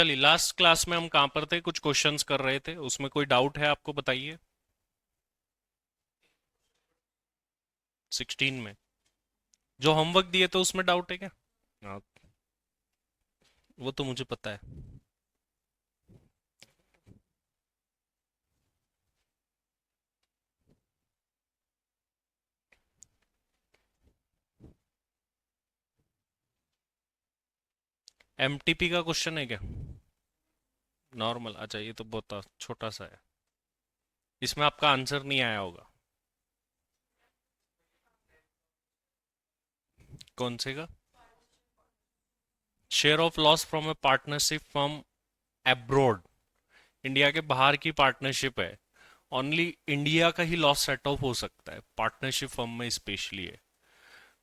चलिए, last class में हम कहाँ पर थे? कुछ क्वेश्चंस कर रहे थे, उसमें कोई डाउट है आपको? बताइए। 16 में जो होमवर्क दिए थे उसमें डाउट है क्या? हाँ, वो तो मुझे पता है। एमटीपी का क्वेश्चन है क्या? नॉर्मल? अच्छा, ये तो बहुत छोटा सा है। इसमें आपका आंसर नहीं आया होगा। कौन से का? Share of loss from A partnership from abroad. India के बाहर की पार्टनरशिप है। ओनली इंडिया का ही लॉस सेट ऑफ हो सकता है पार्टनरशिप फर्म में, स्पेशली है।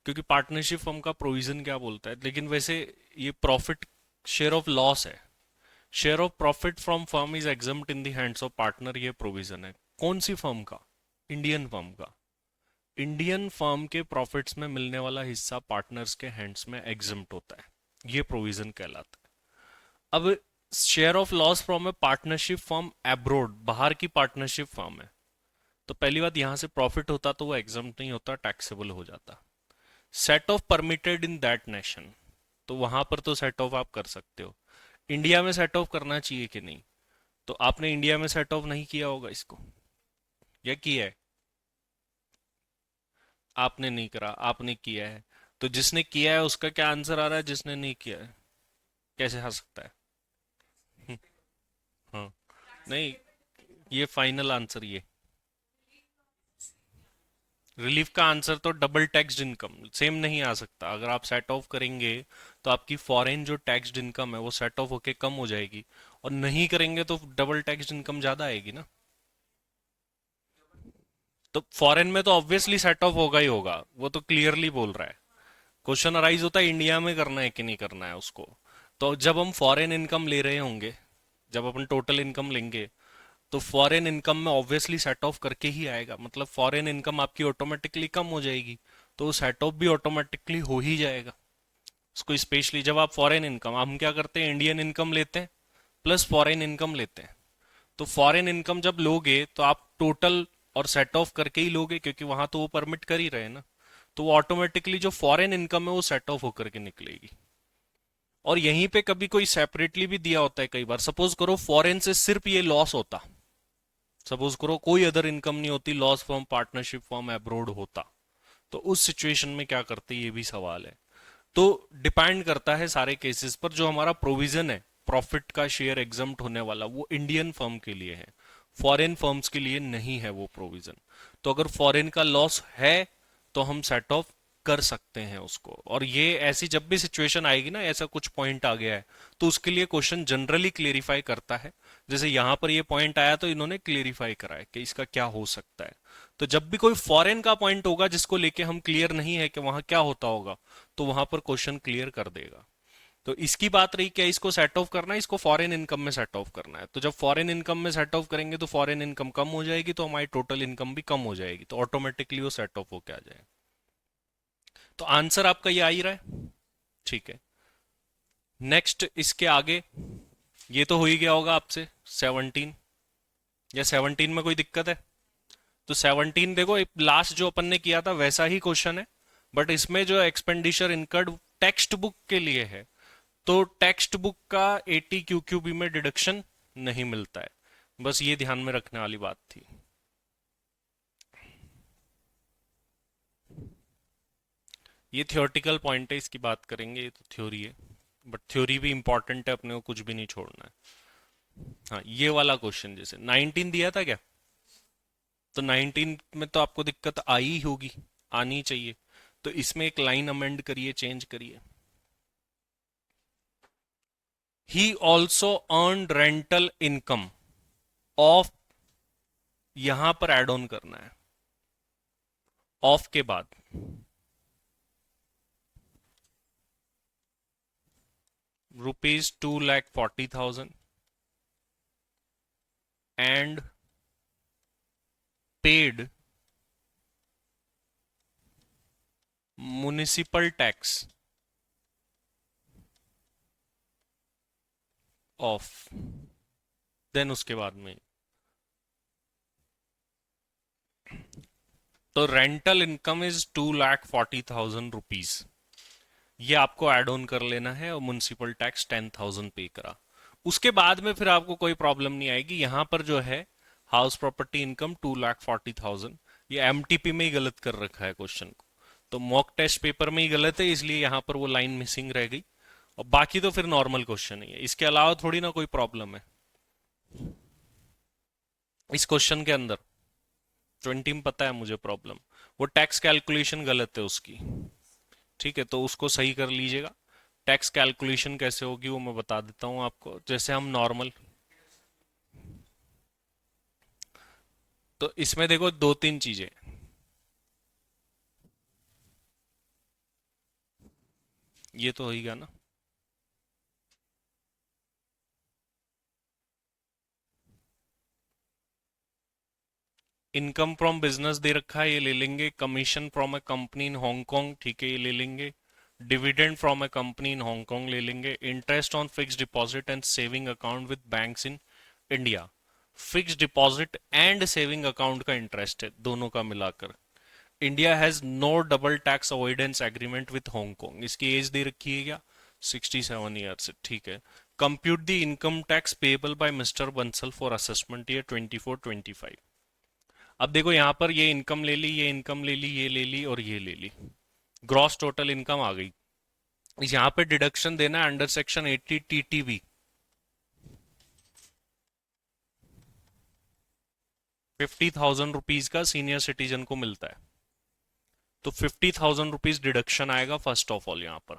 क्योंकि पार्टनरशिप फर्म का प्रोविजन क्या बोलता है, लेकिन वैसे ये प्रॉफिट शेयर ऑफ लॉस है। Share of profit from firm is exempt in the hands of partner, ये प्रोविजन है। कौन सी फर्म का? इंडियन फर्म का। इंडियन फर्म के प्रॉफिट्स में मिलने वाला हिस्सा पार्टनर्स के हैंड्स में एग्जम्प्ट होता है, ये प्रोविजन कहलाता है। अब share of loss from A partnership firm abroad, बाहर की पार्टनरशिप फर्म है, तो पहली बात, यहां से प्रॉफिट होता तो वो एग्जम्प्ट नहीं होता, टैक्सेबल हो जाता। Set of permitted in that nation, तो वहां पर तो सेट ऑफ आप कर सकते हो। इंडिया में सेट ऑफ करना चाहिए कि नहीं? तो आपने इंडिया में सेट ऑफ नहीं किया होगा इसको, या किया है? आपने नहीं करा, आपने किया है। तो जिसने किया है उसका क्या आंसर आ रहा है, जिसने नहीं किया है कैसे आ सकता है? हाँ। नहीं, ये फाइनल आंसर ये। रिलीफ का आंसर तो डबल टैक्स्ड इनकम सेम नहीं आ सकता। अगर आप सेट ऑफ करेंगे तो आपकी फॉरेन जो टैक्स्ड इनकम है वो सेट ऑफ होके कम हो जाएगी, और नहीं करेंगे तो डबल टैक्स्ड इनकम ज्यादा आएगी ना। तो फॉरेन में तो ऑब्वियसली सेट ऑफ होगा ही होगा, वो तो क्लियरली बोल रहा है। क्वेश्चन अराइज होता है इंडिया में करना है कि नहीं करना है उसको। तो जब हम फॉरेन इनकम ले रहे होंगे, जब अपन टोटल इनकम लेंगे, तो फॉरेन इनकम में ऑब्वियसली सेट ऑफ करके ही आएगा, मतलब फॉरेन इनकम आपकी ऑटोमेटिकली कम हो जाएगी, तो सेट ऑफ भी ऑटोमेटिकली हो ही जाएगा। उसको स्पेशली जब आप फॉरेन इनकम, हम क्या करते हैं, इंडियन इनकम लेते हैं प्लस फॉरेन इनकम लेते हैं। तो फॉरेन इनकम जब लोगे तो आप टोटल और सेट ऑफ करके ही लोगे, क्योंकि वहां तो वो परमिट कर ही रहे हैं ना। तो वो ऑटोमेटिकली जो फॉरेन इनकम है वो सेट ऑफ होकर के निकलेगी। और यहीं पे कभी कोई सेपरेटली भी दिया होता है कई बार। सपोज करो फॉरेन से सिर्फ ये लॉस होता, सपोज करो कोई अदर इनकम नहीं होती, loss from partnership form abroad होता, तो उस सिचुएशन में क्या करते, ये भी सवाल है। तो डिपेंड करता है सारे केसेस पर। जो हमारा प्रोविजन है प्रॉफिट का शेयर एग्जम्प्ट होने वाला, वो इंडियन फर्म के लिए है, फॉरेन फर्म्स के लिए नहीं है वो प्रोविजन। तो अगर फॉरेन का लॉस है तो हम सेट ऑफ कर सकते हैं उसको। और ये ऐसी जब भी सिचुएशन आएगी ना, ऐसा कुछ पॉइंट आ गया है, तो उसके लिए क्वेश्चन जनरली क्लेरिफाई करता है। जैसे यहां पर ये पॉइंट आया तो इन्होंने क्लेरिफाई करा है कि इसका क्या हो सकता है। तो जब भी कोई फॉरेन का पॉइंट होगा जिसको लेके हम क्लियर नहीं है कि वहां क्या होता होगा, तो वहां पर क्वेश्चन क्लियर कर देगा। तो इसकी बात रही, क्या इसको सेट ऑफ करना है, इसको फॉरेन इनकम में सेट ऑफ करना है। तो जब फॉरेन इनकम में सेट ऑफ करेंगे तो फॉरेन इनकम कम हो जाएगी, तो हमारी टोटल इनकम भी कम हो जाएगी, तो ऑटोमेटिकली वो सेट ऑफ होके आ जाएगा। तो आंसर आपका ये आ ही रहा है। ठीक है। नेक्स्ट इसके आगे, ये तो हो ही गया होगा आपसे 17, या 17 में कोई दिक्कत है? तो 17 देखो, लास्ट जो अपन ने किया था वैसा ही क्वेश्चन है, बट इसमें जो एक्सपेंडिचर इनकर्ड टेक्स्ट बुक के लिए है, तो टेक्स्ट बुक का 80 क्यूक्यूबी में डिडक्शन नहीं मिलता है। बस ये ध्यान में रखने वाली बात थी। ये थियोरटिकल पॉइंट है, इसकी बात करेंगे, ये तो थ्योरी है, बट थ्योरी भी इंपॉर्टेंट है, अपने को कुछ भी नहीं छोड़ना है। हाँ, ये वाला क्वेश्चन जैसे 19 दिया था क्या, तो 19 में तो आपको दिक्कत आई ही होगी, आनी चाहिए। तो इसमें एक लाइन अमेंड करिए, चेंज करिए। He also earn rental income of, यहां पर एड ऑन करना है, ऑफ के बाद ₹2,40,000 and paid municipal tax off, then उसके बाद में तो रेंटल इनकम इज 2,40,000 रुपीज, ये आपको ऐड ऑन कर लेना है और म्युनिसिपल टैक्स 10,000 पे करा। उसके बाद में फिर आपको कोई प्रॉब्लम नहीं आएगी। यहां पर जो है हाउस प्रॉपर्टी इनकम 2,40,000, ये एमटीपी में ही गलत कर रखा है क्वेश्चन को, तो मॉक टेस्ट पेपर में ही गलत है, इसलिए यहां पर वो लाइन मिसिंग रह गई। और बाकी तो फिर नॉर्मल क्वेश्चन ही है, इसके अलावा थोड़ी ना कोई प्रॉब्लम है इस क्वेश्चन के अंदर। 20 में पता है मुझे प्रॉब्लम, वो टैक्स कैलकुलेशन गलत है उसकी। ठीक है, तो उसको सही कर लीजिएगा। टैक्स कैलकुलेशन कैसे होगी वो मैं बता देता हूं आपको। जैसे हम नॉर्मल, तो इसमें देखो दो तीन चीजें। ये तो होगा ना, इनकम फ्रॉम बिजनेस दे रखा है, ये ले लेंगे। Commission from a company in Hong Kong, ठीक है, ये ले लेंगे। Dividend from a company in Hong Kong ले लेंगे। Interest on fix deposit and saving account with banks in India, fix deposit and saving account का इंटरेस्ट है दोनों का मिलाकर। India has no double tax avoidance agreement with Hong Kong, इसकी age दे रखी है क्या, 67 ईयर्स, ठीक है। Compute the income tax payable bye mister Bansal for assessment year 24-25। अब देखो यहां पर ये इनकम ले ली, ये इनकम ले ली, ये ले ली और ये ले ली, ग्रॉस टोटल इनकम आ गई। यहां पे डिडक्शन देना है अंडर सेक्शन 80 टीटीबी। 50,000 रुपीज का सीनियर सिटीजन को मिलता है, तो 50,000 रुपीज डिडक्शन आएगा फर्स्ट ऑफ ऑल यहां पर।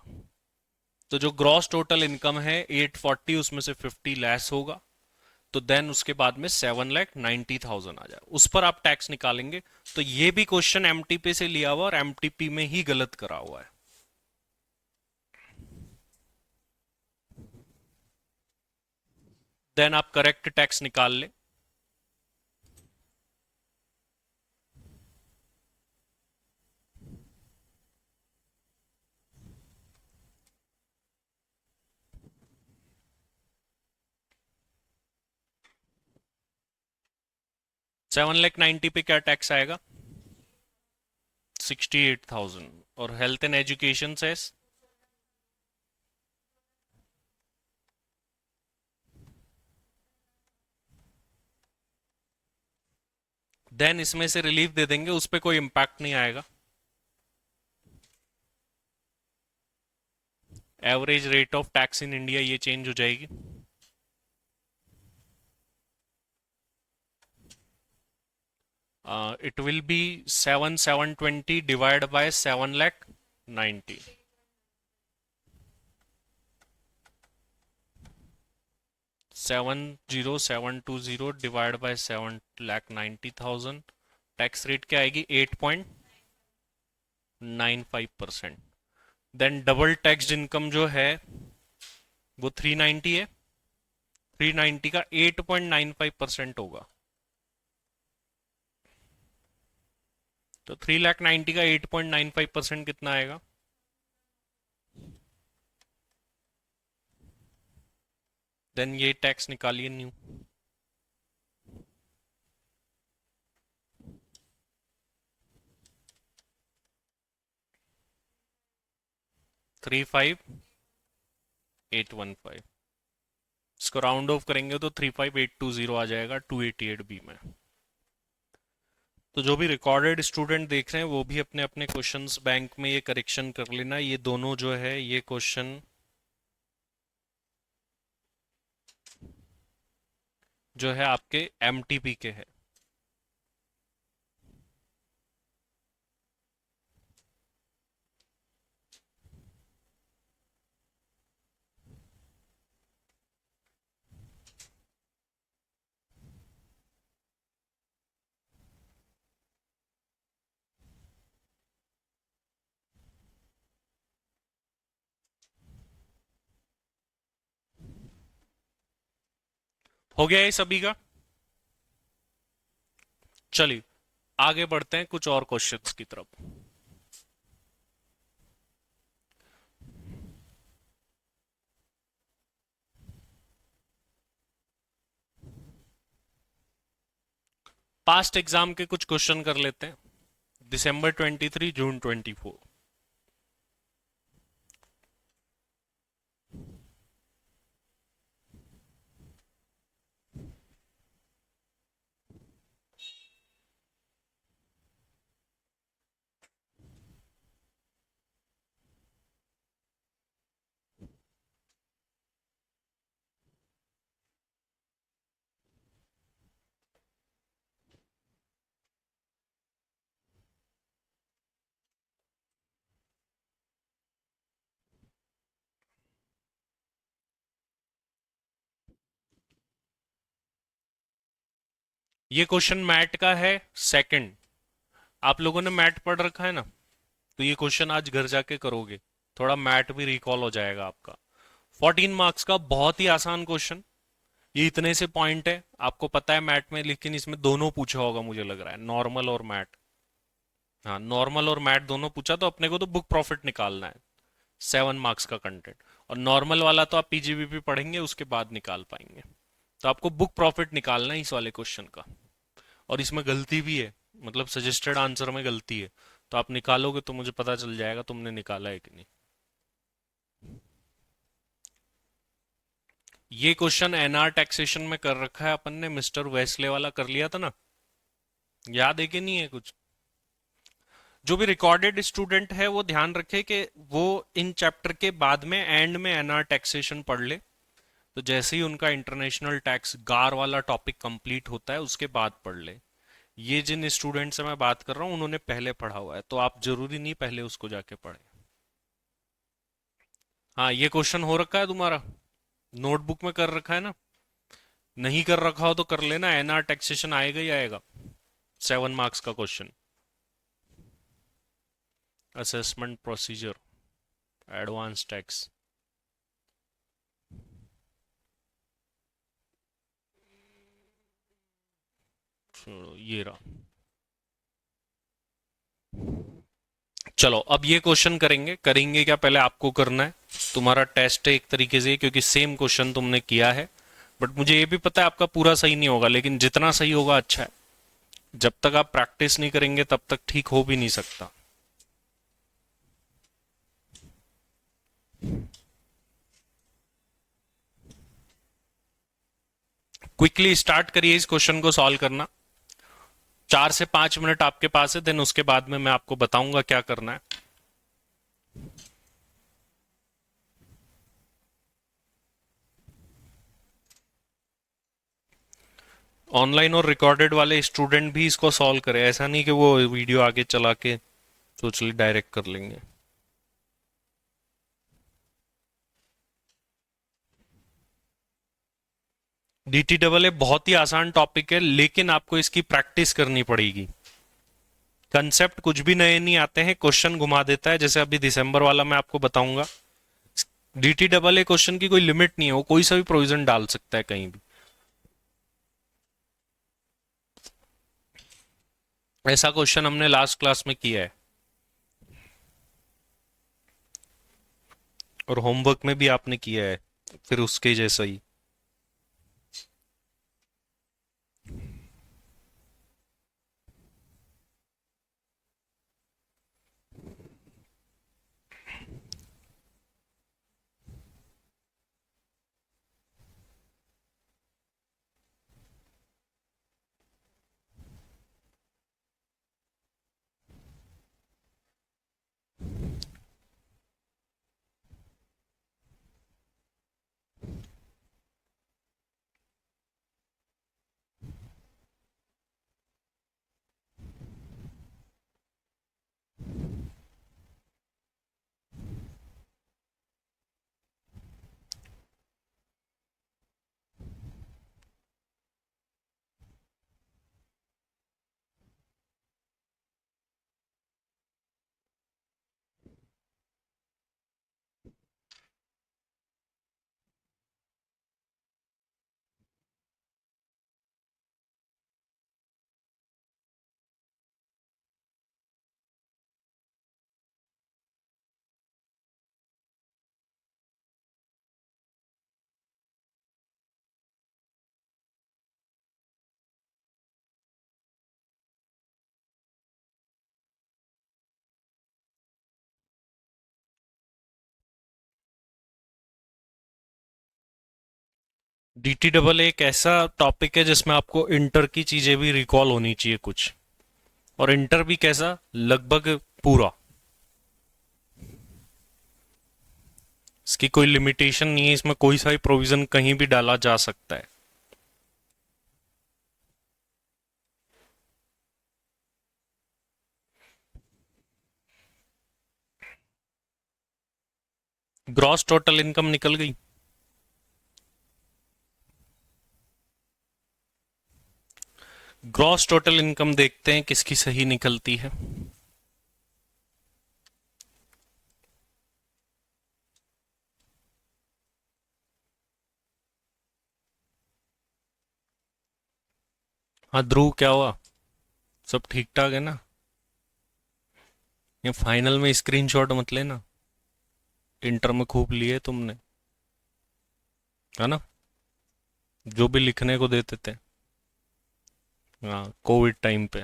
तो जो ग्रॉस टोटल इनकम है 840, उसमें से 50 लेस होगा, तो देन उसके बाद में 7,90,000 आ जाए, उस पर आप टैक्स निकालेंगे। तो ये भी क्वेश्चन एमटीपी से लिया हुआ और एमटीपी में ही गलत करा हुआ है। देन आप करेक्ट टैक्स निकाल ले। 7,90,000 पे क्या टैक्स आएगा, 68,000। और हेल्थ एंड एजुकेशन से देन इसमें से रिलीफ दे देंगे, उस पर कोई इंपैक्ट नहीं आएगा। Average rate of tax in India ये चेंज हो जाएगी। It will be 7,720 divide by 7,90,000। 7,0720 divide by 7,90,000, tax rate क्या आएगी, 8.95%। देन डबल टैक्स्ड इनकम जो है वो 390 है, 390 का 8.95% होगा, तो 3,90,000 का 8.95% कितना आएगा, देन ये टैक्स निकालिए न्यू। 35,815, इसको राउंड ऑफ करेंगे तो 35,820 आ जाएगा 288 बी में। तो जो भी रिकॉर्डेड स्टूडेंट देख रहे हैं वो भी अपने अपने क्वेश्चंस बैंक में ये करेक्शन कर लेना। ये दोनों जो है ये क्वेश्चन जो है आपके एमटीपी के है। हो गया ये सभी का। चलिए आगे बढ़ते हैं कुछ और क्वेश्चंस की तरफ। पास्ट एग्जाम के कुछ क्वेश्चन कर लेते हैं। दिसंबर 23, जून 24। ये क्वेश्चन मैट का है, सेकंड। आप लोगों ने मैट पढ़ रखा है ना, तो ये क्वेश्चन आज घर जाके करोगे, थोड़ा मैट भी रिकॉल हो जाएगा आपका। 14 मार्क्स का बहुत ही आसान क्वेश्चन। ये इतने से पॉइंट है, आपको पता है मैट में, लेकिन इसमें दोनों पूछा होगा मुझे लग रहा है, नॉर्मल और मैट। हाँ, नॉर्मल और मैट दोनों पूछा, तो अपने को तो बुक प्रॉफिट निकालना है। 7 मार्क्स का कंटेंट। और नॉर्मल वाला तो आप पीजीबीपी पढ़ेंगे उसके बाद निकाल पाएंगे। तो आपको बुक प्रॉफिट निकालना है इस वाले क्वेश्चन का। और इसमें गलती भी है, मतलब सजेस्टेड आंसर में गलती है। तो आप निकालोगे तो मुझे पता चल जाएगा तुमने निकाला है कि नहीं। ये क्वेश्चन एनआर टैक्सेशन में कर रखा है अपन ने, मिस्टर वेस्ले वाला कर लिया था ना। याद है कि नहीं है कुछ? जो भी रिकॉर्डेड स्टूडेंट है वो ध्यान रखे कि वो इन चैप्टर के बाद में एंड में एनआर टैक्सेशन पढ़ ले। तो जैसे ही उनका इंटरनेशनल टैक्स गार वाला टॉपिक कंप्लीट होता है उसके बाद पढ़ ले। ये जिन स्टूडेंट से मैं बात कर रहा हूँ उन्होंने पहले पढ़ा हुआ है, तो आप जरूरी नहीं पहले उसको जाके पढ़े। हाँ, ये क्वेश्चन हो रखा है तुम्हारा, नोटबुक में कर रखा है ना। नहीं कर रखा हो तो कर लेना, एनआर टैक्सेशन आएगा ही आएगा। 7 मार्क्स का question. Assessment procedure, advance tax. ये रहा। चलो अब ये क्वेश्चन करेंगे। करेंगे क्या, पहले आपको करना है। तुम्हारा टेस्ट है एक तरीके से, क्योंकि सेम क्वेश्चन तुमने किया है। बट मुझे ये भी पता है आपका पूरा सही नहीं होगा, लेकिन जितना सही होगा अच्छा है। जब तक आप प्रैक्टिस नहीं करेंगे तब तक ठीक हो भी नहीं सकता। क्विकली स्टार्ट करिए इस क्वेश्चन को सॉल्व करना। 4 से 5 मिनट आपके पास है, देन उसके बाद में मैं आपको बताऊंगा क्या करना है। ऑनलाइन और रिकॉर्डेड वाले स्टूडेंट भी इसको सॉल्व करें, ऐसा नहीं कि वो वीडियो आगे चला के सोच ली डायरेक्ट कर लेंगे। डीटी डबल ए बहुत ही आसान टॉपिक है, लेकिन आपको इसकी प्रैक्टिस करनी पड़ेगी। कंसेप्ट कुछ भी नए नहीं आते हैं, क्वेश्चन घुमा देता है, जैसे अभी दिसंबर वाला मैं आपको बताऊंगा। डीटी डबल ए क्वेश्चन की कोई लिमिट नहीं है, वो कोई सा भी प्रोविजन डाल सकता है कहीं भी। ऐसा क्वेश्चन हमने लास्ट क्लास में किया है, और होमवर्क में भी आपने किया है, फिर उसके जैसा ही। डीटी डबल एक ऐसा टॉपिक है जिसमें आपको इंटर की चीजें भी रिकॉल होनी चाहिए कुछ, और इंटर भी कैसा, लगभग पूरा। इसकी कोई लिमिटेशन नहीं है, इसमें कोई सा भी प्रोविजन कहीं भी डाला जा सकता है। ग्रॉस टोटल इनकम निकल गई। ग्रॉस टोटल इनकम देखते हैं किसकी सही निकलती है। हाँ ध्रुव, क्या हुआ? सब ठीक ठाक है ना? ये फाइनल में स्क्रीनशॉट मत लेना, इंटर में खूब लिए तुमने, है ना? जो भी लिखने को देते थे। हाँ, कोविड टाइम पे।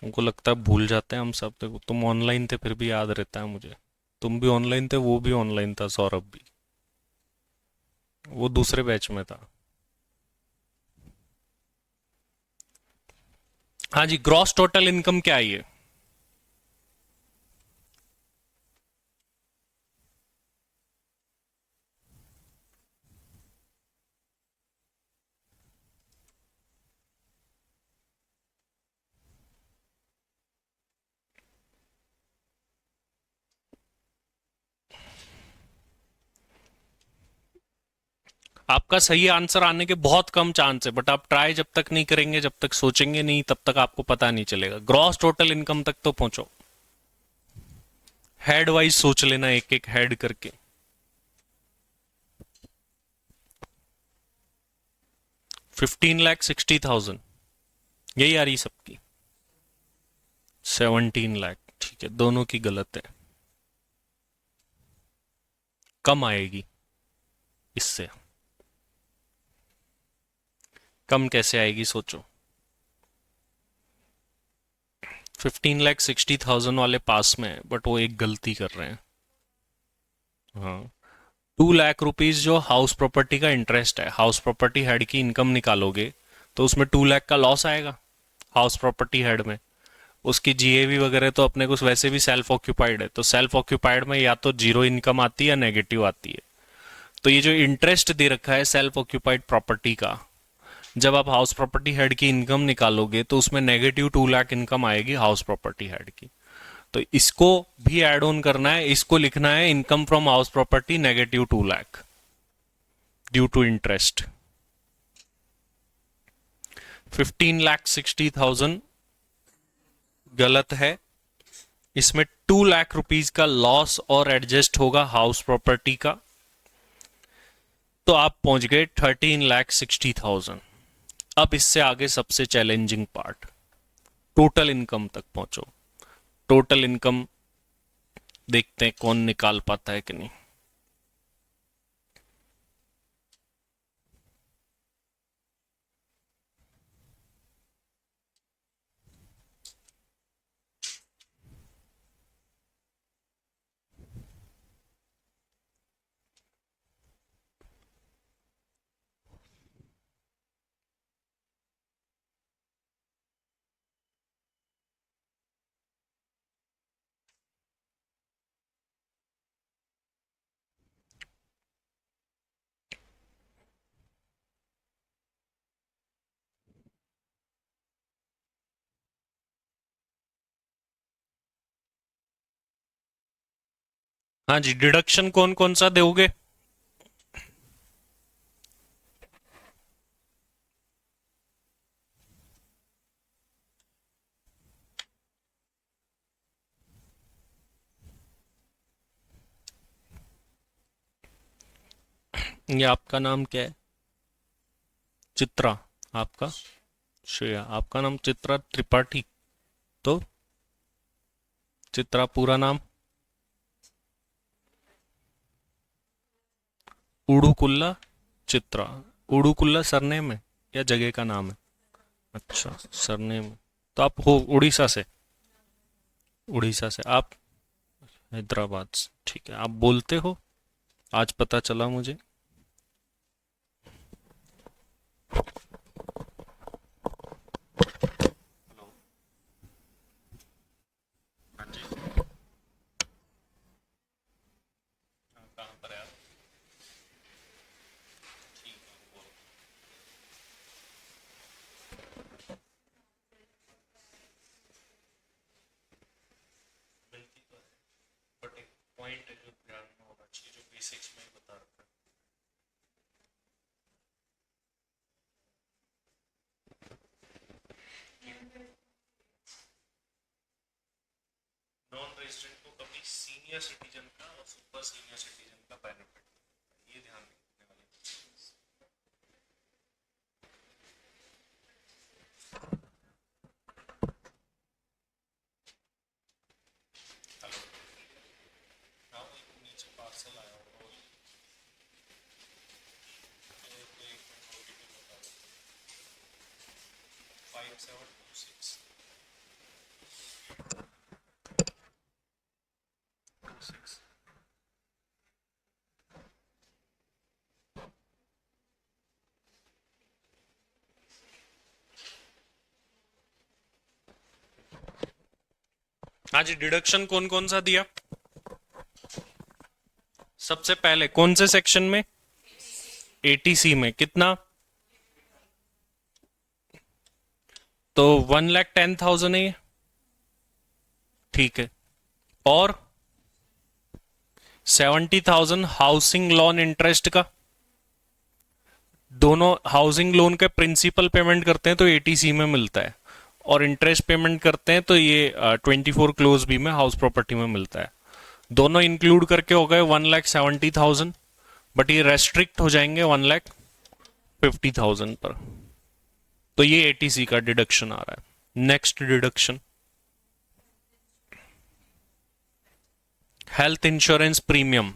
तुमको लगता है भूल जाते हैं हम सब, देखो तुम ऑनलाइन थे फिर भी याद रहता है मुझे। तुम भी ऑनलाइन थे, वो भी ऑनलाइन था, सौरभ भी। वो दूसरे बैच में था। हाँ जी, ग्रॉस टोटल इनकम क्या है ये? आपका सही आंसर आने के बहुत कम चांस है, बट आप ट्राई जब तक नहीं करेंगे, जब तक सोचेंगे नहीं, तब तक आपको पता नहीं चलेगा। ग्रॉस टोटल इनकम तक तो पहुंचो। हेड वाइज सोच लेना, एक एक हेड करके। 15,60,000 यही आ रही सबकी। 17 लाख, ठीक है, दोनों की गलत है। कम आएगी इससे। कम कैसे आएगी सोचो। 15,60,000 वाले पास में है, बट वो एक गलती कर रहे हैं। हाँ, 2 लाख रुपीज जो हाउस प्रॉपर्टी का इंटरेस्ट है, हाउस प्रॉपर्टी हेड की इनकम निकालोगे तो उसमें 2 लाख का लॉस आएगा हाउस प्रॉपर्टी हेड में। उसकी जीएवी वगैरह तो अपने को वैसे भी सेल्फ ऑक्यूपाइड है, तो सेल्फ ऑक्यूपाइड में या तो जीरो इनकम आती है या नेगेटिव आती है। तो ये जो इंटरेस्ट दे रखा है सेल्फ ऑक्यूपाइड प्रॉपर्टी का, जब आप हाउस प्रॉपर्टी हेड की इनकम निकालोगे तो उसमें -2 लाख इनकम आएगी हाउस प्रॉपर्टी हेड की। तो इसको भी ऐड ऑन करना है, इसको लिखना है income from house property -2 lakh due to interest. 15,60,000 गलत है। इसमें 2 लाख रुपीज का लॉस और एडजस्ट होगा हाउस प्रॉपर्टी का, तो आप पहुंच गए 13,60,000। अब इससे आगे सबसे चैलेंजिंग पार्ट, टोटल इनकम तक पहुंचो। टोटल इनकम देखते हैं कौन निकाल पाता है कि नहीं। हाँ जी, डिडक्शन कौन कौन सा दोगे? ये आपका नाम क्या है? चित्रा। आपका? श्रेया। आपका नाम चित्रा त्रिपाठी। तो चित्रा पूरा नाम? उड़ुकुल्ला चित्रा। उड़ुकुल्ला सरनेम है या जगह का नाम है? अच्छा, सरनेम। तो आप हो उड़ीसा से? उड़ीसा से आप? हैदराबाद से, ठीक है, आप बोलते हो, आज पता चला मुझे। हेलो। हाँ जी। हाँ, कहाँ पर है आप? ठीक है, बोलो। मिलती तो है, बट एक पॉइंट है जो ध्यान में होना चाहिए, जो बेसिक्स में ही बता रखा है। नॉन रेजिडेंट को कभी सीनियर सिटीजन का और सुपर सीनियर सिटीजन का बेनिफिट, ये ध्यान रखने वाली चीज। हेलो। हाँ, वो एक नीचे पार्सल आया होगा, एक मिनट ओटीपी बता दो। 572626। हाँ जी, डिडक्शन कौन कौन सा दिया? सबसे पहले कौन से सेक्शन में? एटीसी में कितना? तो 1,10,000 है ये, ठीक है। और 70,000 हाउसिंग लोन इंटरेस्ट का, दोनों हाउसिंग लोन के प्रिंसिपल पेमेंट करते हैं तो एटीसी में मिलता है, और इंटरेस्ट पेमेंट करते हैं तो ये 24 क्लोज बी में हाउस प्रॉपर्टी में मिलता है। दोनों इंक्लूड करके हो गए 1,70,000, बट ये रेस्ट्रिक्ट हो जाएंगे 1,50,000 पर। तो ये एटीसी का डिडक्शन आ रहा है। Next deduction, health insurance premium.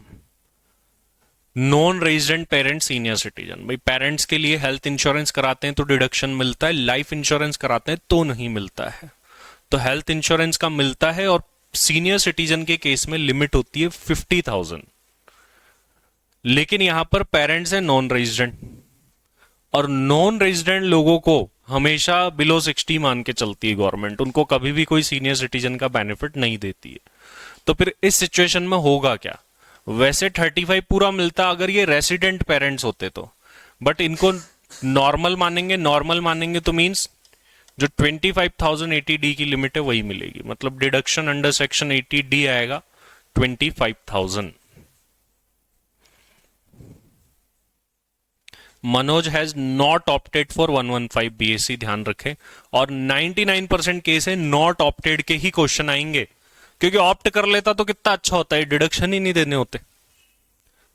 Non resident parent senior citizen, भाई पेरेंट्स के लिए हेल्थ इंश्योरेंस कराते हैं तो डिडक्शन मिलता है, लाइफ इंश्योरेंस कराते हैं तो नहीं मिलता है। तो हेल्थ इंश्योरेंस का मिलता है, और सीनियर सिटीजन के केस में लिमिट होती है 50,000। लेकिन यहां पर पेरेंट्स है नॉन रेजिडेंट, और नॉन रेजिडेंट लोगों को हमेशा बिलो 60 मान के चलती है गवर्नमेंट, उनको कभी भी कोई सीनियर सिटीजन का बेनिफिट नहीं देती है। तो फिर इस सिचुएशन में होगा क्या? वैसे 35 पूरा मिलता अगर ये रेसिडेंट पेरेंट्स होते तो, बट इनको नॉर्मल मानेंगे। नॉर्मल मानेंगे तो मींस जो 25,080 डी की लिमिट है वही मिलेगी, मतलब डिडक्शन अंडर सेक्शन 80 डी आएगा 25,000। Manoj has not opted for 115 BSc, ध्यान रखें। और 99% केस है नॉट ऑप्टेड के ही क्वेश्चन आएंगे, क्योंकि ऑप्ट कर लेता तो कितना अच्छा होता है, डिडक्शन ही नहीं देने होते।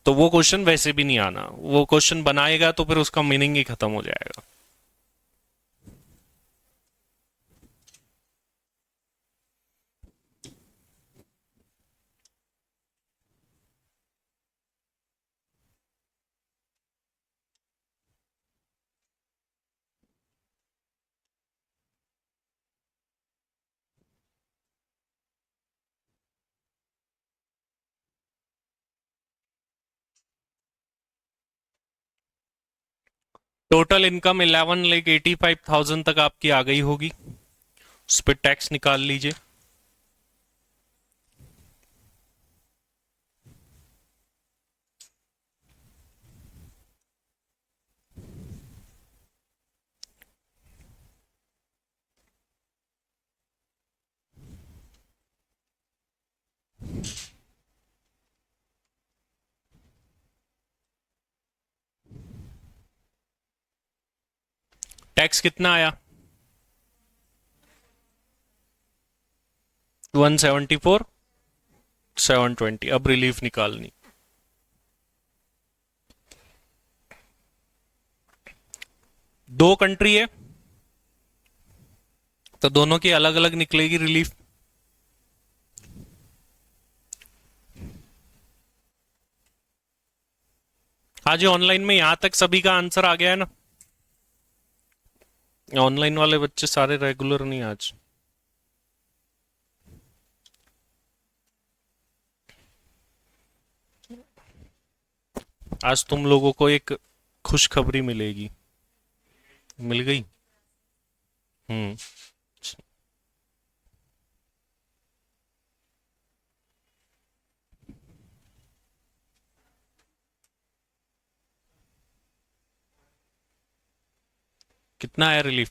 तो वो क्वेश्चन वैसे भी नहीं आना, वो क्वेश्चन बनाएगा तो फिर उसका मीनिंग ही खत्म हो जाएगा। टोटल इनकम 11,85,000 तक आपकी आ गई होगी, उस पर टैक्स निकाल लीजिए। टैक्स कितना आया? 174,720। अब रिलीफ निकालनी। दो कंट्री है तो दोनों की अलग अलग निकलेगी रिलीफ। हाँ जी, ऑनलाइन में यहां तक सभी का आंसर आ गया है ना? ऑनलाइन वाले बच्चे सारे रेगुलर नहीं आज। आज तुम लोगों को एक खुशखबरी मिलेगी। मिल गई। हम्म। कितना है relief?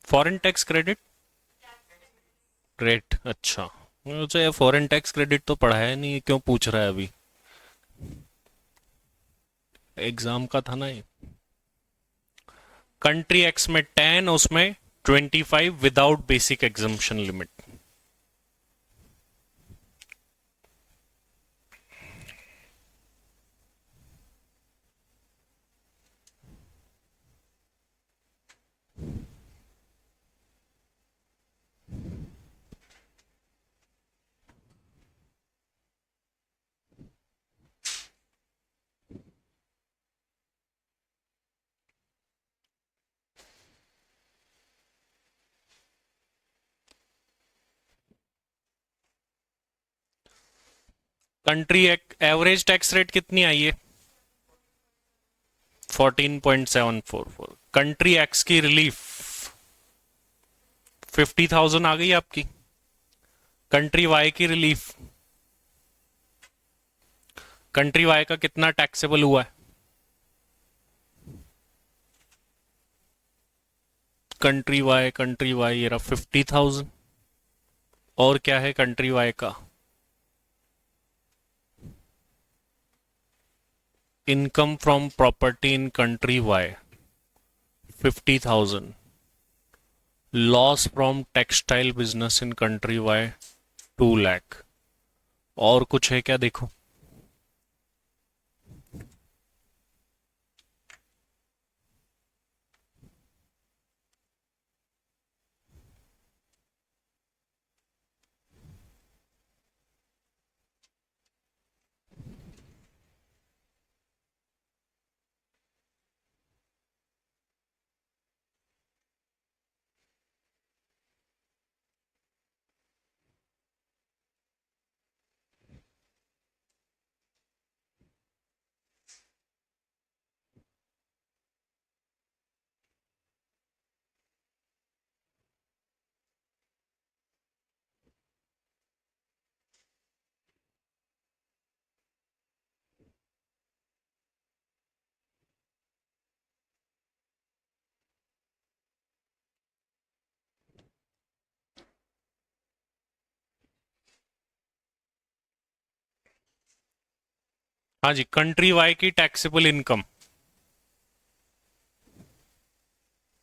Foreign tax credit rate, अच्छा। मुझे फॉरेन टैक्स क्रेडिट तो पढ़ा है नहीं, ये क्यों पूछ रहा है अभी? एग्जाम का था ना ये। कंट्री एक्स में 10, उसमें 25 without basic exemption limit. Country average tax rate कितनी आई है? 14.744। कंट्री एक्स की रिलीफ 50,000 आ गई आपकी। कंट्री वाई की रिलीफ, कंट्री वाई का कितना टैक्सेबल हुआ है? कंट्री वाई ये रहा 50,000। और क्या है कंट्री वाई का? Income from property in country Y 50,000। Loss from textile business in country Y 2 lakh. और कुछ है क्या, देखो। हाँ जी, कंट्री वाई की टैक्सेबल इनकम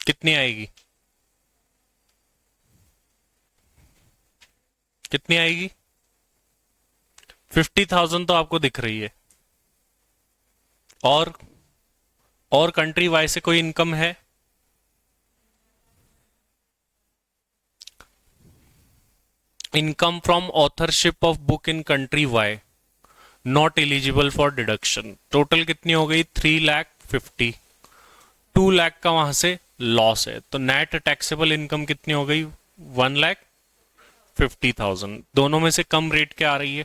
कितनी आएगी? कितनी आएगी? 50,000 तो आपको दिख रही है। और कंट्री वाई से कोई इनकम है? Income from authorship of book in country Y not eligible for deduction. Total कितनी हो गई? 3,50,000। 2 लाख का वहां से लॉस है, तो नेट टैक्सेबल इनकम कितनी हो गई? 1,50,000। दोनों में से कम रेट क्या आ रही है?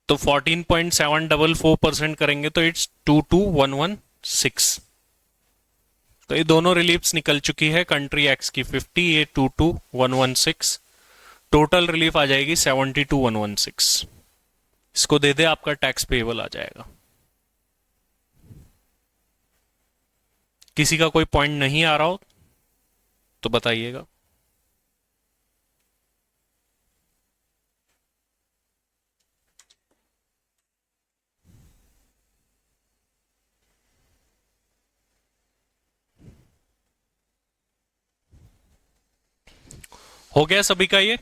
तो 14.744% करेंगे तो इट्स 22,116। तो ये दोनों रिलीफ्स निकल चुकी है। कंट्री एक्स की 50, ये 22,116। टोटल रिलीफ आ जाएगी 72,116। इसको दे दे, आपका टैक्स पेएबल आ जाएगा। किसी का कोई पॉइंट नहीं आ रहा हो तो बताइएगा। हो गया सभी का ये?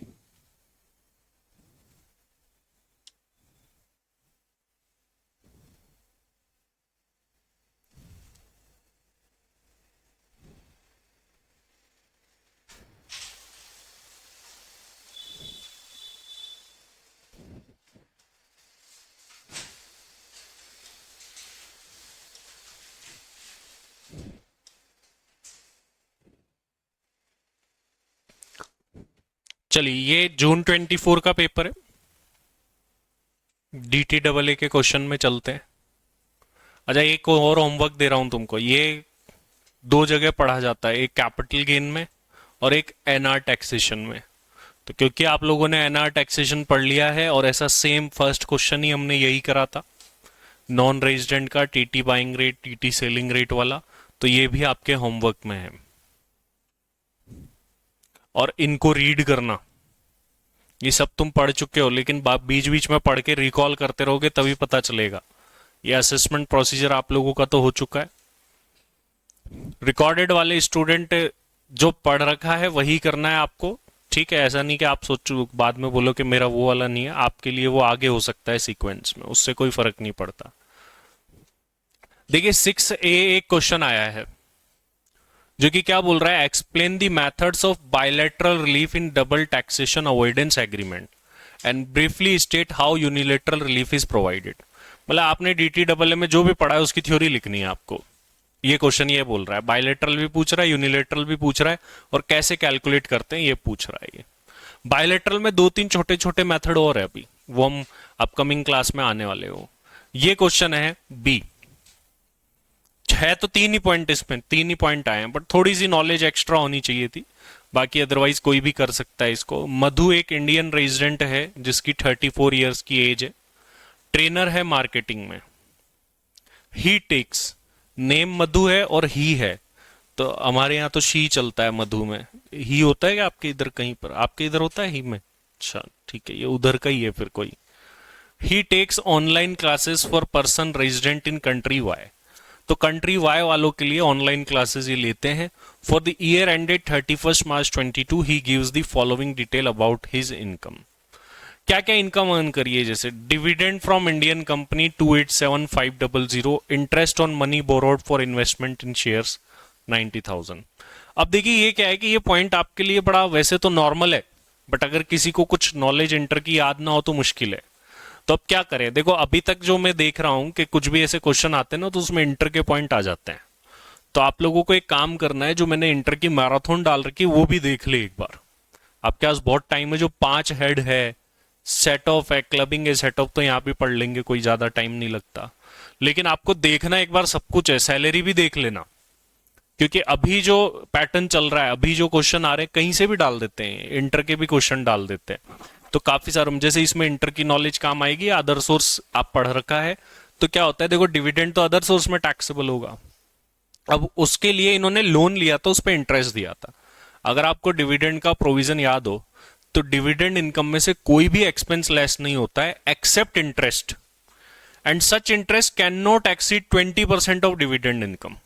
चलिए, ये जून 24 का पेपर है। डीटी डबल ए के क्वेश्चन में चलते हैं। अच्छा, एक और होमवर्क दे रहा हूं तुमको, ये दो जगह पढ़ा जाता है, एक कैपिटल गेन में और एक एनआर टैक्सेशन में। तो क्योंकि आप लोगों ने एनआर टैक्सेशन पढ़ लिया है और ऐसा सेम फर्स्ट क्वेश्चन ही हमने यही करा था, नॉन रेजिडेंट का TT buying rate TT selling rate वाला, तो ये भी आपके होमवर्क में है। और इनको रीड करना, ये सब तुम पढ़ चुके हो, लेकिन बीच बीच में पढ़ के रिकॉल करते रहोगे तभी पता चलेगा। ये असेसमेंट प्रोसीजर आप लोगों का तो हो चुका है। रिकॉर्डेड वाले स्टूडेंट जो पढ़ रखा है वही करना है आपको, ठीक है। ऐसा नहीं कि आप सोचो बाद में बोलो कि मेरा वो वाला नहीं है, आपके लिए वो आगे हो सकता है सीक्वेंस में, उससे कोई फर्क नहीं पड़ता। देखिए 6A एक क्वेश्चन आया है जो कि क्या बोल रहा है, explain the methods of bilateral relief in double taxation avoidance agreement and briefly state how unilateral relief is provided. मतलब आपने डीटी डबल ए में जो भी पढ़ा है उसकी थ्योरी लिखनी है आपको। ये क्वेश्चन ये बोल रहा है, बायलैटरल भी पूछ रहा है, यूनिलेटरल भी पूछ रहा है, और कैसे कैलकुलेट करते हैं ये पूछ रहा है। ये बायलैटरल में दो तीन छोटे छोटे मेथड और है, अभी वो हम अपकमिंग क्लास में आने वाले हो। ये क्वेश्चन है बी, है तो तीन ही पॉइंट, इसमें तीन ही पॉइंट आए हैं, बट थोड़ी सी नॉलेज एक्स्ट्रा होनी चाहिए थी, बाकी अदरवाइज कोई भी कर सकता है इसको। मधु एक इंडियन रेजिडेंट है जिसकी 34 इयर्स की एज है, ट्रेनर है मार्केटिंग में। ही टेक्स, नेम मधु है और ही है, तो हमारे यहाँ तो शी चलता है, मधु में ही होता है। कि आपके इधर कहीं पर, आपके इधर होता है ही में? अच्छा ठीक है, ये उधर का ही है फिर कोई। He takes online classes for person resident in country Y, तो कंट्री वाई वालों के लिए ऑनलाइन क्लासेस ये लेते हैं। For the year ended 31 March 22 he gives the following detail about his income. क्या क्या इनकम अर्न करिए, जैसे dividend from Indian company 287500, interest on money borrowed for investment in shares 90,000। अब देखिए ये क्या है कि ये पॉइंट आपके लिए बड़ा वैसे तो नॉर्मल है, बट अगर किसी को कुछ नॉलेज इंटर की याद ना हो तो मुश्किल है। तो अब क्या करें, देखो अभी तक जो मैं देख रहा हूं कि कुछ भी ऐसे क्वेश्चन आते हैं ना तो उसमें इंटर के पॉइंट आ जाते हैं। तो आप लोगों को एक काम करना है, जो मैंने इंटर की मैराथन डाल रखी वो भी देख ले एक बार। आपके पास बहुत टाइम है, जो 5 हेड है, सेट ऑफ है, क्लबिंग है, सेट ऑफ तो यहाँ भी पढ़ लेंगे, कोई ज्यादा टाइम नहीं लगता। लेकिन आपको देखना एक बार सब कुछ है, सैलरी भी देख लेना, क्योंकि अभी जो पैटर्न चल रहा है, अभी जो क्वेश्चन आ रहे हैं कहीं से भी डाल देते हैं, इंटर के भी क्वेश्चन डाल देते हैं। तो काफी सारे, जैसे इसमें इंटर की नॉलेज काम आएगी, अदर सोर्स आप पढ़ रखा है तो क्या होता है, देखो डिविडेंड तो अदर सोर्स में टैक्सेबल होगा। अब उसके लिए इन्होंने लोन लिया था, उस पर इंटरेस्ट दिया था। अगर आपको डिविडेंड का प्रोविजन याद हो तो डिविडेंड इनकम में से कोई भी एक्सपेंस लेस नहीं होता है except interest, and such interest can not exceed 20% of dividend income.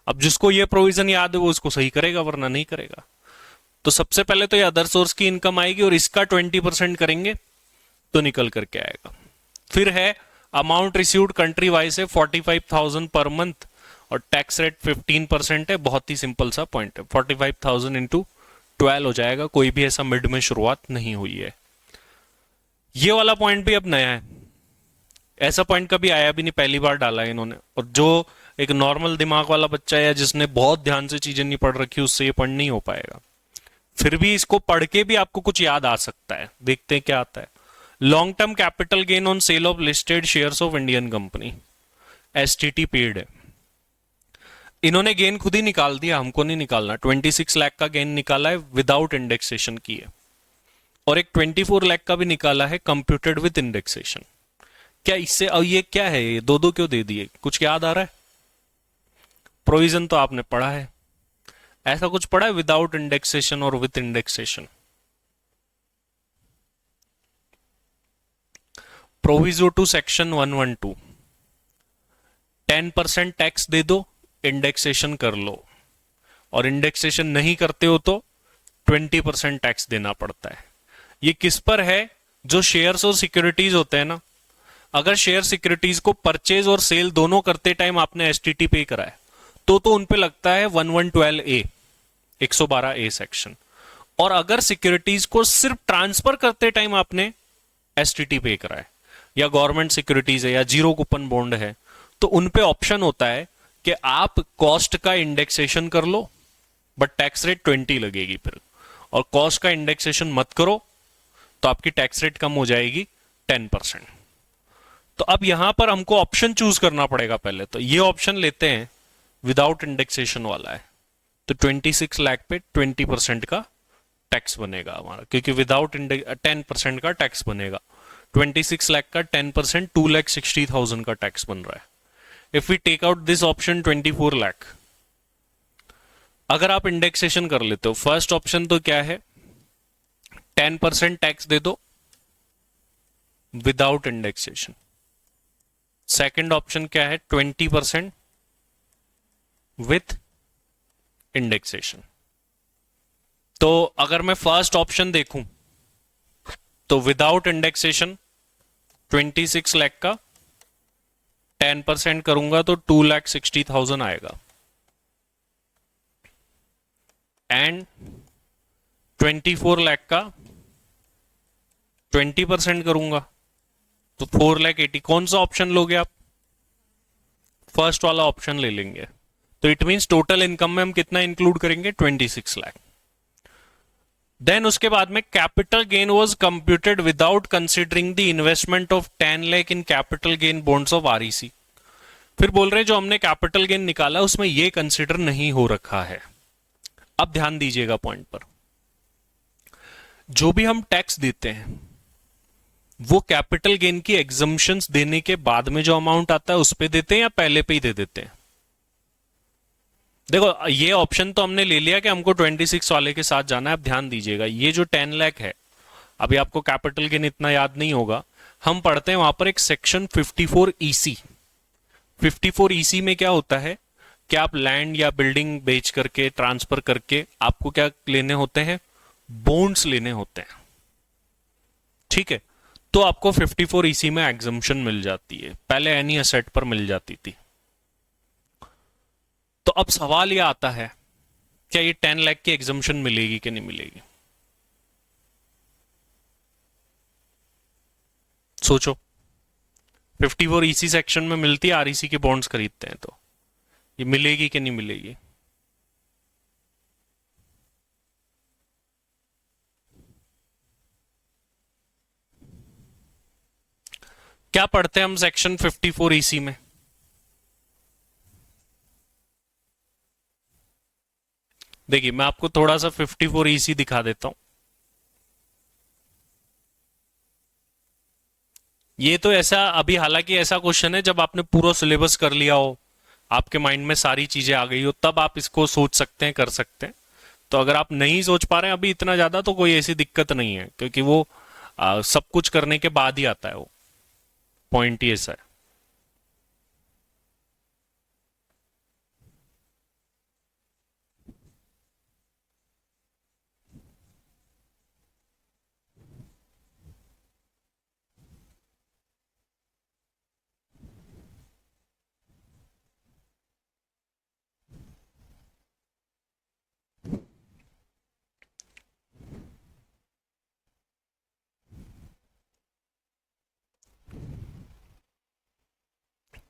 अब जिसको ये प्रोविजन याद है वो इसको सही करेगा, वरना नहीं करेगा। तो सबसे पहले तो ये अदर सोर्स की इनकम आएगी और इसका 20% करेंगे तो निकल करके आएगा। फिर है अमाउंट रिसीव्ड कंट्री वाइज है 45,000 पर मंथ और टैक्स रेट 15% है। बहुत ही सिंपल सा पॉइंट है, 45,000 इंटू 12 हो जाएगा, कोई भी ऐसा मिड में शुरुआत नहीं हुई है। ये वाला पॉइंट भी अब नया है, ऐसा पॉइंट कभी आया भी नहीं, पहली बार डाला है इन्होंने। और जो एक नॉर्मल दिमाग वाला बच्चा है या जिसने बहुत ध्यान से चीजें नहीं पढ़ रखी उससे ये पॉइंट नहीं हो पाएगा। फिर भी इसको पढ़ के भी आपको कुछ याद आ सकता है, देखते हैं क्या आता है। Long term capital gain on sale of listed shares of Indian company, STT paid है। इन्होंने गेन खुद ही निकाल दिया, हमको नहीं निकालना। 26 लाख का गेन निकाला है विदाउट इंडेक्सेशन किए, और एक 24 लाख का भी निकाला है कंप्यूटेड विद इंडेक्सेशन। क्या इससे, अब ये क्या है, ये दो दो क्यों दे दिए, कुछ याद आ रहा है? प्रोविजन तो आपने पढ़ा है, ऐसा कुछ पढ़ा है विदाउट इंडेक्सेशन और with indexation? Proviso to section 112, 10% tax दे दो, इंडेक्सेशन कर लो, और इंडेक्सेशन नहीं करते हो तो 20% टैक्स देना पड़ता है। ये किस पर है? जो शेयर्स और सिक्योरिटीज होते हैं ना, अगर शेयर सिक्योरिटीज को परचेज और सेल दोनों करते टाइम आपने एसटीटी पे करा है तो उन पे लगता है 1112A, 112A सेक्शन। और अगर सिक्योरिटीज को सिर्फ ट्रांसफर करते टाइम आपने एसटीटी पे करा है, या गवर्नमेंट सिक्योरिटीज है या जीरो कूपन बॉन्ड है, तो उन पे ऑप्शन होता है कि आप कॉस्ट का इंडेक्सेशन कर लो बट टैक्स रेट 20 लगेगी फिर, और कॉस्ट का इंडेक्सेशन मत करो तो आपकी टैक्स रेट कम हो जाएगी 10%। तो अब यहां पर हमको ऑप्शन चूज करना पड़ेगा पहले। तो ये ऑप्शन लेते हैं, विदाउट इंडेक्सेशन वाला है। तो 26 लाख पे 20% का टैक्स बनेगा हमारा, क्योंकि विदाउट 10% का टैक्स बनेगा। 26 लाख का 10% 2,60,000 का टैक्स बन रहा है। If we take out this option 24 lakh, अगर आप इंडेक्सेशन कर लेते हो, फर्स्ट ऑप्शन तो क्या है, 10% टैक्स दे दो विदाउट इंडेक्सेशन। सेकेंड ऑप्शन क्या है, 20% विथ इंडेक्सेशन। तो अगर मैं फर्स्ट ऑप्शन देखूं तो विदाउट इंडेक्सेशन 26 लाख का 10% करूंगा तो 2,60,000 आएगा। एंड 24 लाख का 20% करूंगा तो 4,80,000। कौन सा ऑप्शन लोगे आप? फर्स्ट वाला ऑप्शन ले लेंगे। तो इट मींस टोटल इनकम में हम कितना इंक्लूड करेंगे, 26 लाख। देन उसके बाद में capital gain was computed without considering the investment of 10 lakh in capital gain bonds of REC. फिर बोल रहे हैं जो हमने कैपिटल गेन निकाला उसमें ये कंसीडर नहीं हो रखा है। अब ध्यान दीजिएगा पॉइंट पर, जो भी हम टैक्स देते हैं वो कैपिटल गेन की एग्जम्पशंस देने के बाद में जो अमाउंट आता है उस पे देते हैं या पहले पे ही दे देते हैं? देखो ये ऑप्शन तो हमने ले लिया कि हमको 26 वाले के साथ जाना है। अब ध्यान दीजिएगा, ये जो 10 लाख है, अभी आपको कैपिटल गेन इतना याद नहीं होगा, हम पढ़ते हैं वहां पर एक सेक्शन 54 ईसी। 54 ईसी में क्या होता है कि आप लैंड या बिल्डिंग बेच करके, ट्रांसफर करके आपको क्या लेने होते हैं, बॉन्ड्स लेने होते हैं। ठीक है, तो आपको 54 ईसी में एग्जम्पशन मिल जाती है, पहले एनी असेट पर मिल जाती थी। तो अब सवाल यह आता है, क्या ये 10 लाख की एग्जम्पशन मिलेगी कि नहीं मिलेगी? सोचो, 54 ईसी सेक्शन में मिलती है, आरईसी के बॉन्ड्स खरीदते हैं, तो ये मिलेगी कि नहीं मिलेगी? क्या पढ़ते हैं हम सेक्शन 54 ईसी में? देखिए मैं आपको थोड़ा सा 54 ईसी दिखा देता हूं। ये तो ऐसा, अभी हालांकि ऐसा क्वेश्चन है जब आपने पूरा सिलेबस कर लिया हो, आपके माइंड में सारी चीजें आ गई हो, तब आप इसको सोच सकते हैं, कर सकते हैं। तो अगर आप नहीं सोच पा रहे हैं अभी इतना ज्यादा, तो कोई ऐसी दिक्कत नहीं है, क्योंकि वो सब कुछ करने के बाद ही आता है वो पॉइंट ही ऐसा है।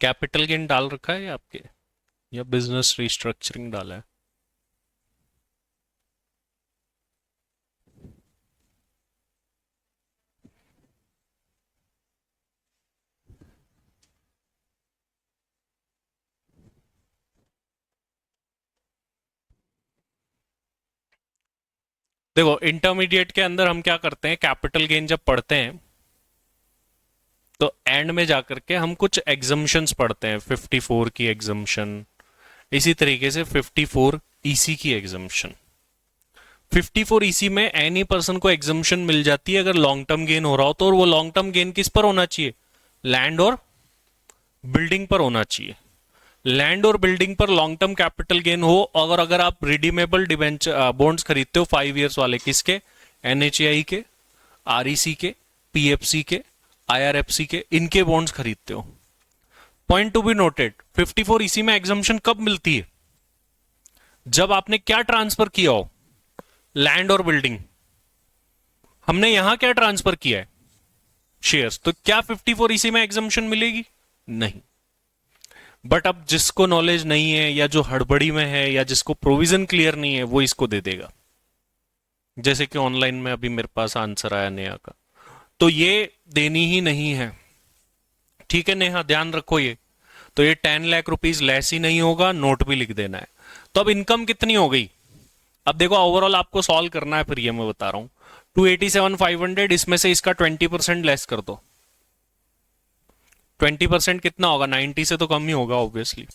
कैपिटल गेन डाल रखा है आपके, या बिजनेस रिस्ट्रक्चरिंग डाला है? देखो इंटरमीडिएट के अंदर हम क्या करते हैं, कैपिटल गेन जब पढ़ते हैं तो एंड में जाकर के हम कुछ एग्जम्पशंस पढ़ते हैं, 54 की एग्जम्पशन, इसी तरीके से 54 ईसी की एग्जम्पशन। 54 ईसी में एनी पर्सन को एग्जम्पशन मिल जाती है अगर लॉन्ग टर्म गेन हो रहा हो तो, और वो लॉन्ग टर्म गेन किस पर होना चाहिए, लैंड और बिल्डिंग पर होना चाहिए। लैंड और बिल्डिंग पर लॉन्ग टर्म कैपिटल गेन हो, और अगर आप रिडीमेबल डिबेंचर बॉन्ड्स खरीदते हो 5 इयर्स वाले, किसके, एनएचएआई के, आरईसी के, पीएफसी के, आईआरएफसी के, इनके बॉन्ड्स खरीदते हो। Point to be noted, 54 EC में एग्जम्पशन कब मिलती है, जब आपने क्या ट्रांसफर किया हो, लैंड और बिल्डिंग। हमने यहां क्या ट्रांसफर किया है, शेयर्स। तो क्या 54 ईसी में एग्जम्पशन मिलेगी? नहीं। बट अब जिसको नॉलेज नहीं है, या जो हड़बड़ी में है, या जिसको प्रोविजन क्लियर नहीं है, वो इसको दे देगा। जैसे कि ऑनलाइन में अभी मेरे पास आंसर आया नया का, तो ये देनी ही नहीं है। ठीक है नेहा, ध्यान रखो ये। तो ये 10 लाख रुपीज लेस ही नहीं होगा, नोट भी लिख देना है। तो अब इनकम कितनी हो गई? अब देखो ओवरऑल आपको सॉल्व करना है, फिर ये मैं बता रहा हूं। 287,500, इसमें से इसका 20% लेस कर दो। 20% कितना होगा? 90 से तो कम ही होगा ऑब्वियसली।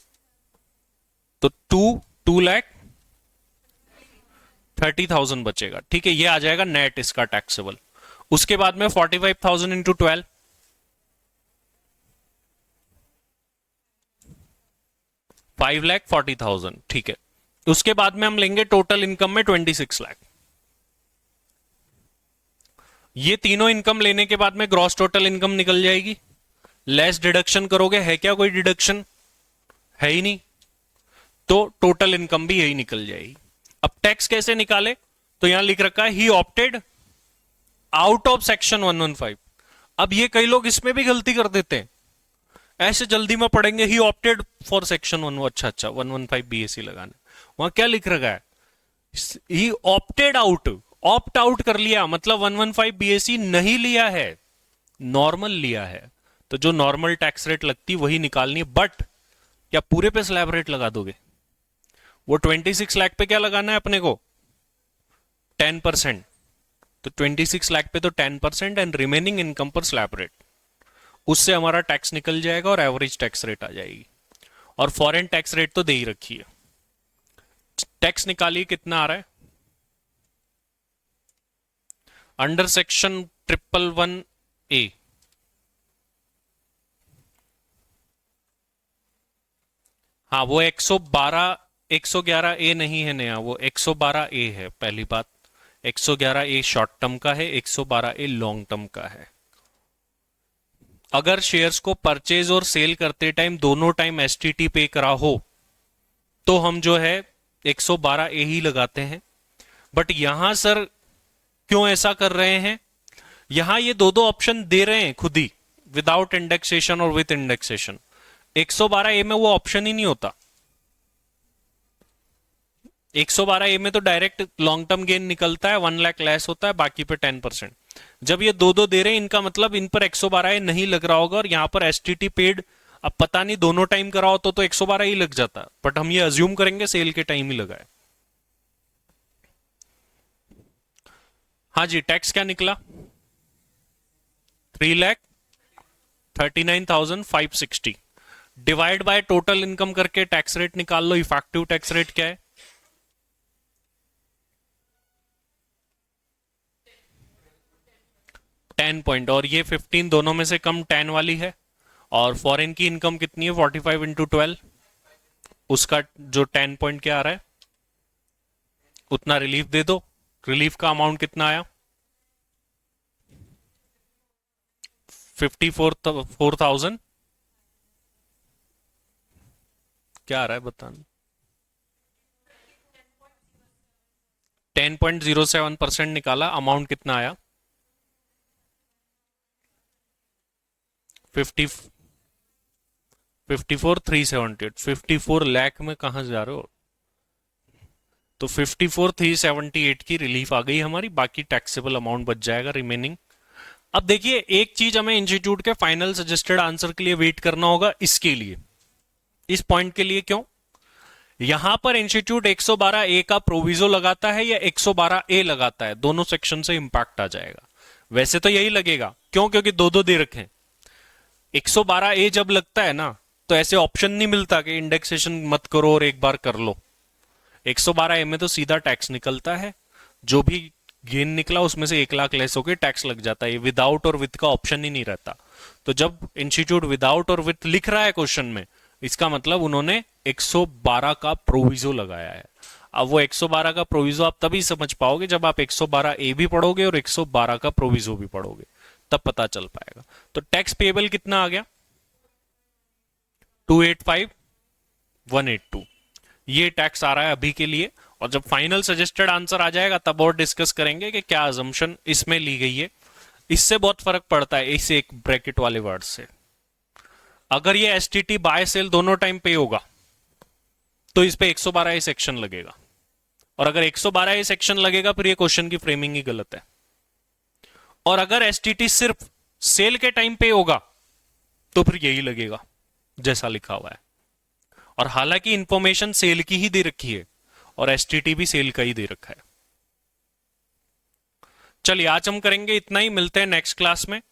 तो 2,30,000 बचेगा। ठीक है, ये आ जाएगा नेट इसका टैक्सेबल। उसके बाद में 45,000 इंटू 12, 5,40,000। ठीक है, उसके बाद में हम लेंगे टोटल इनकम में 26 लाख। ये तीनों इनकम लेने के बाद में ग्रॉस टोटल इनकम निकल जाएगी। लेस डिडक्शन करोगे, है क्या कोई डिडक्शन? है ही नहीं, तो टोटल इनकम भी यही निकल जाएगी। अब टैक्स कैसे निकाले? तो यहां लिख रखा है ही ऑप्टेड आउट ऑफ सेक्शन 115। अब ये कई लोग इसमें भी गलती कर देते हैं, ऐसे जल्दी में पढ़ेंगे ही ऑप्टेड फॉर सेक्शन 1। अच्छा 115 बीएससी लगाना, वहां क्या लिख रखा है? ही ऑप्टेड आउट, ऑप्ट आउट कर लिया, मतलब 115 बीएससी नहीं लिया है, नॉर्मल लिया है। तो जो नॉर्मल टैक्स रेट लगती वही निकालनी है। बट क्या पूरे पे स्लैब रेट लगा दोगे? वो 26 लाख पे क्या लगाना है अपने को? 10%। तो 26 लाख पे तो 10% एंड रिमेनिंग इनकम पर स्लैब रेट, उससे हमारा टैक्स निकल जाएगा और एवरेज टैक्स रेट आ जाएगी। और फॉरेन टैक्स रेट तो दे ही रखी है। टैक्स निकालिए कितना आ रहा है अंडर सेक्शन 111A। हाँ, वो 111A नहीं है नया, वो 112A है। पहली बात, 111A शॉर्ट टर्म का है, 112A लॉन्ग टर्म का है। अगर शेयर्स को परचेज और सेल करते टाइम दोनों टाइम एसटीटी पे करा हो तो हम जो है 112A ही लगाते हैं। बट यहां सर क्यों ऐसा कर रहे हैं? यहां ये दो ऑप्शन दे रहे हैं खुद ही, विदाउट इंडेक्सेशन और विद इंडेक्सेशन। 112A में वो ऑप्शन ही नहीं होता। 112A में तो डायरेक्ट लॉन्ग टर्म गेन निकलता है, 1 लाख लेस होता है, बाकी पे 10%। जब ये दो दे रहे हैं, इनका मतलब इन पर 112A नहीं लग रहा होगा और यहां पर एसटीटी पेड, अब पता नहीं दोनों टाइम कराओ तो 112 ही लग जाता, बट हम ये अज्यूम करेंगे सेल के टाइम ही लगा है। हाँ जी, टैक्स क्या निकला? 3,39,560 डिवाइड बाय टोटल इनकम करके टैक्स रेट निकाल लो। इफेक्टिव टैक्स रेट क्या है? 10 पॉइंट, और ये 15 दोनों में से कम 10 वाली है। और फॉरेन की इनकम कितनी है? 45 इंटू 12, उसका जो 10 पॉइंट क्या आ रहा है उतना रिलीफ दे दो। रिलीफ का अमाउंट कितना आया? 54,000 क्या आ रहा है बताना। 10.07% निकाला, अमाउंट कितना आया? 54,378। 54 लाख में कहां जा रहे हो? तो 54,378 की रिलीफ आ गई हमारी, बाकी टैक्सेबल अमाउंट बच जाएगा रिमेनिंग। अब देखिए, एक चीज हमें इंस्टीट्यूट के फाइनल सजेस्टेड आंसर के लिए वेट करना होगा, इसके लिए, इस पॉइंट के लिए। क्यों? यहां पर इंस्टीट्यूट 112A का प्रोविजो लगाता है या 112A लगाता है, दोनों सेक्शन से इंपैक्ट आ जाएगा। वैसे तो यही लगेगा, क्यों? क्योंकि दो दे रखे हैं। 112A जब लगता है ना, तो ऐसे ऑप्शन नहीं मिलता कि इंडेक्सेशन मत करो और एक बार कर लो। 112A में तो सीधा टैक्स निकलता है, जो भी गेन निकला उसमें से 1 लाख लेस होकर टैक्स लग जाता है। विदाउट और विद का ऑप्शन ही नहीं रहता। तो जब इंस्टीट्यूट विदाउट और विद लिख रहा है क्वेश्चन में, इसका मतलब उन्होंने 112 का प्रोविजो लगाया है। अब वो 112 का प्रोविजो आप तभी समझ पाओगे जब आप 112A भी पढ़ोगे और 112 का प्रोविजो भी पढ़ोगे, तब पता चल पाएगा। तो टैक्स पेबल कितना आ गया? 285,182 ये टैक्स आ रहा है अभी के लिए। और जब फाइनल सजेस्टेड आंसर आ जाएगा तब और डिस्कस करेंगे कि क्या अजम्पशन इसमें ली गई है। इससे बहुत फर्क पड़ता है इस एक ब्रैकेट वाले वर्ड से। अगर ये एसटीटी बाय सेल दोनों टाइम पे होगा तो इस पे 112A सेक्शन लगेगा, और अगर 112A सेक्शन लगेगा फिर ये क्वेश्चन की फ्रेमिंग ही गलत है। और अगर एसटीटी सिर्फ सेल के टाइम पे होगा तो फिर यही लगेगा जैसा लिखा हुआ है। और हालांकि इंफॉर्मेशन सेल की ही दे रखी है और एसटीटी भी सेल का ही दे रखा है। चलिए आज हम करेंगे इतना ही, मिलते हैं नेक्स्ट क्लास में।